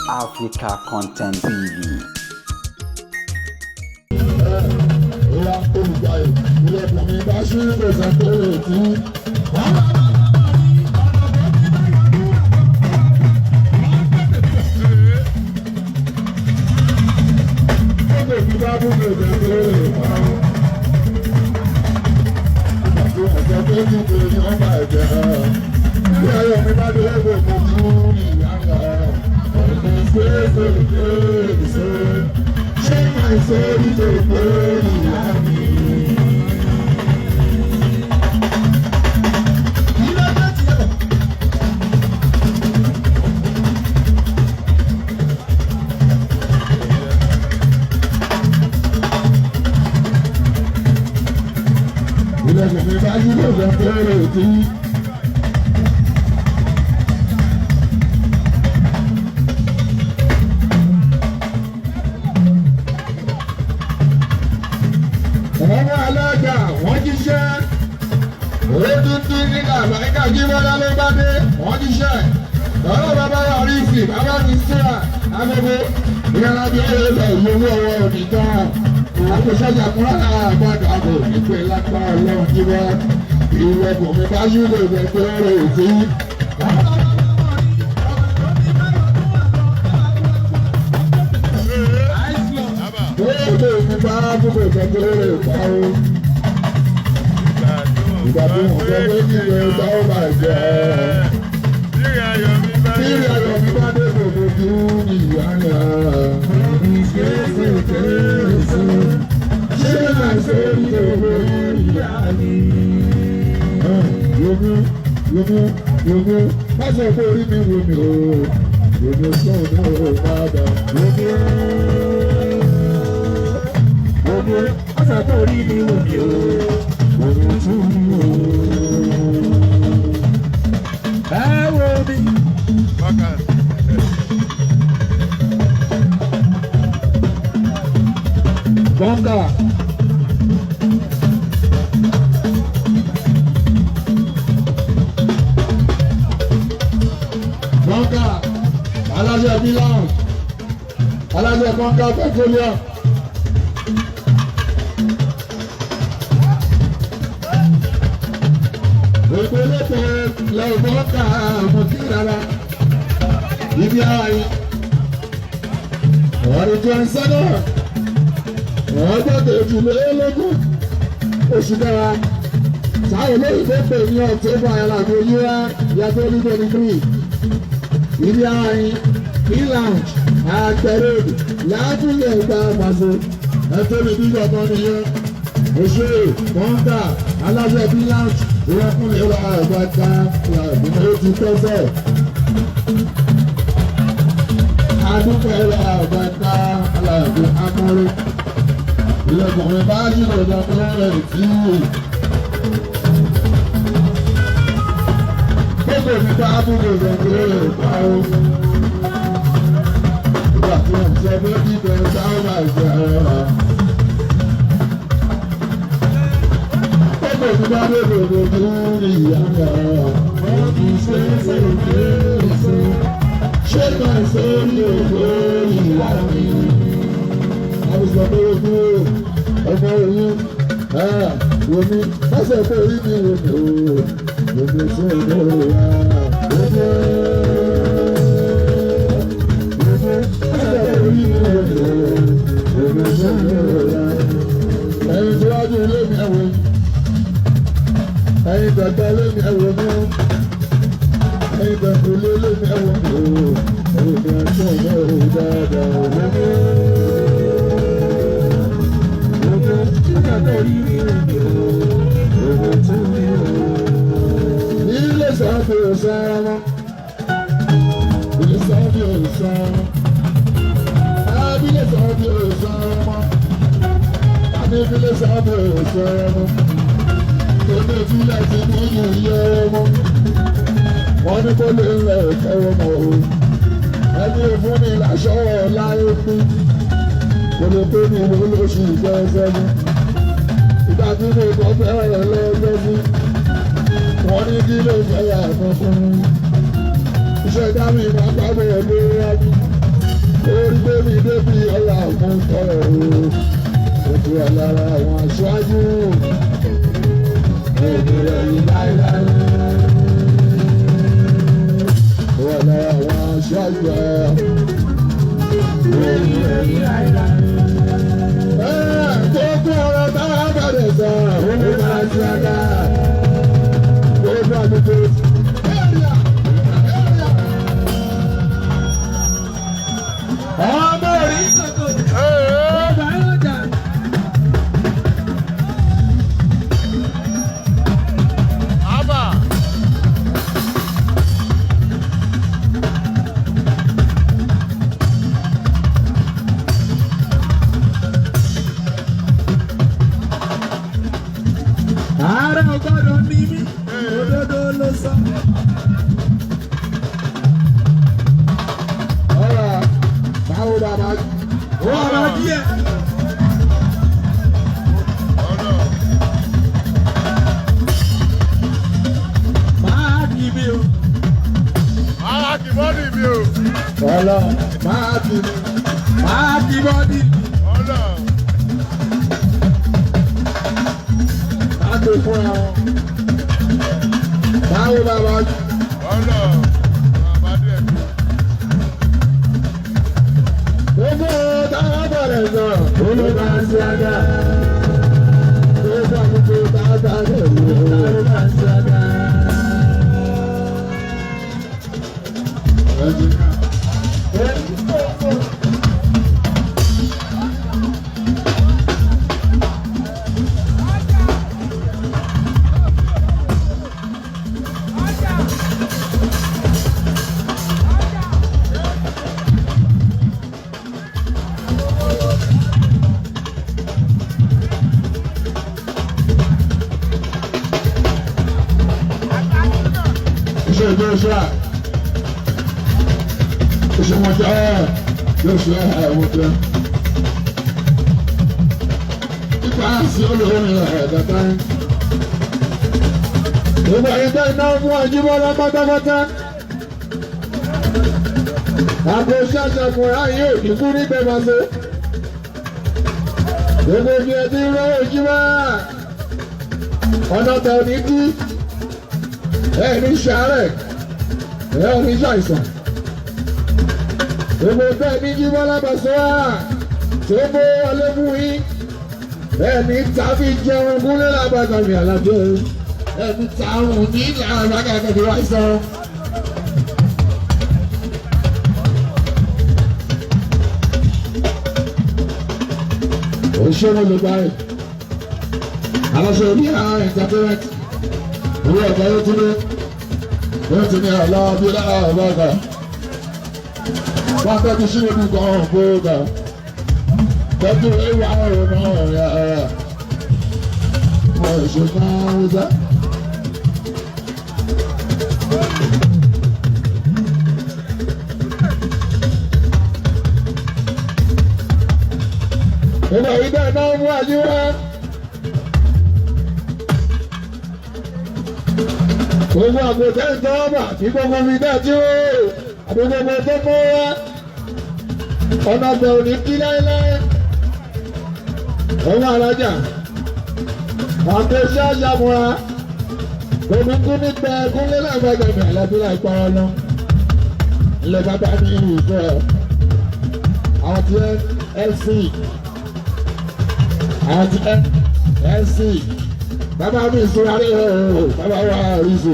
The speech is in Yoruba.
Africa Content TV. Ìyá olùgbàyè ilé ọkùnrin bá ṣí ìgbésẹ̀ tó lè tí. Ọmọ alága wọ́n jíṣẹ́ òdúdú nígbà àbáríkà jíbọ́lá ló bá dé wọ́n jíṣẹ́ lọ́rọ̀ bàbá yà rí ìsìn bàbá mi síra agogo ìyára bí ó lè yọwọ́ ọwọ́ òdìdá àkóṣẹ́jà kúrò àgbàdo àbò ìpè lápá ọlọ́run jíbọ́ ìwé kòmí bá ṣúlẹ̀ ìgbẹ́gbẹ́ rẹ̀ sí. Olóògbé mi bá gbogbo ìgbẹ́gbẹ́ rẹ̀ pa ó. Ìgbà tí mo gbọ́ pé kí ìwé ìgbà ó bá jẹ́. Bírí ayọ̀ mi bá dé gbogbo ojú ní ìyá yẹn. Ṣé máa ṣe ìṣòro ìyá mi? Yomi, má sọ pé orí mi wò mí o. Yomi sọ̀rọ̀ ní o máa dà. Ọ̀sà tó rí ni wò mí o, òun tún mú o. Ẹ wo mi. Gbọ̀ngà. Gbọ̀ngà. Alájẹ Milan. Alájẹ Gbọ̀ngà Petroleum. Ìpolówó lọ́wọ́ ká mọ̀ kí rárá. Ibi ààyè. Ọ̀rọ̀ tó ń sọ́dọ̀. Ọjọ́ kejìlélógún oṣù dára. Sáwọn olóyìnbó pè ní October ẹ̀lànà oyúwa yàtọ̀ nígbà nígbì. Ibi ààyè. Lounge àgbẹ̀rẹ̀ látúnyẹ̀ ìgbà àpàṣẹ. Ẹ̀tọ́ mi bí gbọ̀ngàn nìyẹn. Òṣèré kọ́ńtà alájọ bí lounge. Ìrẹ́kùnrin wa àgbàdá ìgbìmọ̀ ti tẹ́sẹ̀. Adúpẹ́ wa àgbàdá aláàbò akọrin. Ìrẹ́kùnrin bá ṣìlò ìdàkúnlẹ̀ tí. Gbogbo mi bá búrò ìdàkúnlẹ̀ ìpàrọ̀. Ìgbà tí wọ́n ṣe pé kíkẹ́ sáwọn àìsàn ẹ̀rọ. Ìgbà tí wọ́n bá lórí ìyára, wọ́n kì í ṣe ṣe ṣé máa ṣe ní òkú ìyá mi. Àbùsọ̀ pé ojú ọmọ oyún omi lọ́sẹ̀ pé orí mi wò ní o, gbogbo tí ó ní o wá. Lọ́sẹ̀ pé orí mi wò ní o, gbogbo tí ó ní o wá. Ẹyin tí wájú ilé mi ẹ̀wọ̀n. Ẹyin dàgbà lómi ẹ̀wọ̀n mú. Ẹyin dàgbà lómi ẹ̀wọ̀n mú. Ẹyin dàgbà lómi dáadáa lómi. Gbogbo ìgbàgbọ́ rí mi lómi o. Gbogbo tí mi o. Ilé sábì ọ̀sára. Ilé sábì ọ̀sára. Abilé sábì ọ̀sára. Abilé sábì ọ̀sára. Tòní ìfilẹ̀ ti ní ìyẹ́ ọmọ. Wọ́n ní kó lè rẹ̀ kẹ́wọ́ mọ́ o. Ẹni fún ni láṣọ láyé pín. Kò lè pé ní ìlú lóṣù ìgbẹ́sẹ̀ mú. Ìgbà tí mo kọ́ fẹ́rẹ̀ lọ́jọ́ sí. Wọ́n ní kí ló fẹ́ yà fún. Iṣẹ́ dámì máa gbàgbé lórí ẹbí. orí bébí bébí ọ̀la mú tọrọ o ojú ẹ̀ lára àwọn aṣáájú ènìyàn yìí láíláí wà lára àwọn aṣáájú ẹ̀ ènìyàn yìí láíláí. Gbogbo ọ̀rọ̀ táwọn abàdẹ̀ sọ ó máa ti àga gbogbo àdúgbò. Ọmọ orí kòkò. Ọba ọjà. Aba. Ààrẹ ọgbọ́dọ̀ ní mí. Òdodo ló sọ. Báwo bàbá? Wọ́n rà díẹ̀. Máa kì mí o. Máa kì bọ́dì mi o. Ọlọ máa kì mí. Máa kì bọ́dì. Ọlọ. Máa tó fúnra wọn. Báwo bàbá? Ọlọ. Bàbá díẹ̀ mi. Gbogbo táwọn bọ̀rẹ̀ sọ, olú máa ń ṣe àga. Gbogbo àkókò táwọn bọ̀rẹ̀ sọ, olú máa ń ṣe àga. Joshua, Joshua Moja, Joshua Moja. Ipa sí olórin ẹ̀ẹ́dẹ́gbẹ́. Gbogbo ẹgbẹ́ iná fún Ajíbọ́lá pátápátá. Àbò ṣàṣàkùnrin ayé òdìkú nígbẹ̀mọ̀sẹ̀. Gbogbo ibi ẹbí rẹ̀ Òjìbá. Ọ̀nà tẹ̀ ní kí. Ẹni ṣàárẹ̀, ẹni ṣàìsàn. Gbogbo bẹ́ẹ̀ ní Jíbọ́lá Bàṣọ́wà tó bó wọlé fún yín. Ẹni tàbí jẹun gúnlẹ̀ lábàgàmì àlàjẹ́. Ẹni tààrùn ní àbágàgàdì àìsàn. Òṣèlú ló bá rẹ̀. Aláṣẹ orí àwọn entertainment. Owó ọ̀gá yóò tún dé. Wọ́n ti ní àlọ́ bí láàbọ̀ ọ̀gá. Wọ́n tẹ́tí sí omi kan kó ọ̀gá. Tẹ́tí ìwà ọ̀rọ̀ náà rẹ̀ ara. Wọ́n ṣe máa ń wúzá. Ìgbà ìgbà náà mú àjíwá. Gbogbo àgbòtẹ́ ìtọ́wọ́bà kí gbogbo mi dájú ó. Àgbogbo tó mọ́ wá. Ọ̀nà bẹ̀ ò ní kí láéláé. Ọwọ́ alájà. Àgbẹ̀ iṣẹ́ àṣàmúra. Omi kú nígbà kúnlé lágbàgbà àlàbílà ìpara lọ. Ilé bàbá mi ìlú ìfẹ́ ẹ̀. Àwọn ti LC. Àwọn ti LC. Bàbá mi ìṣúra rí o. Bàbá wa rí so.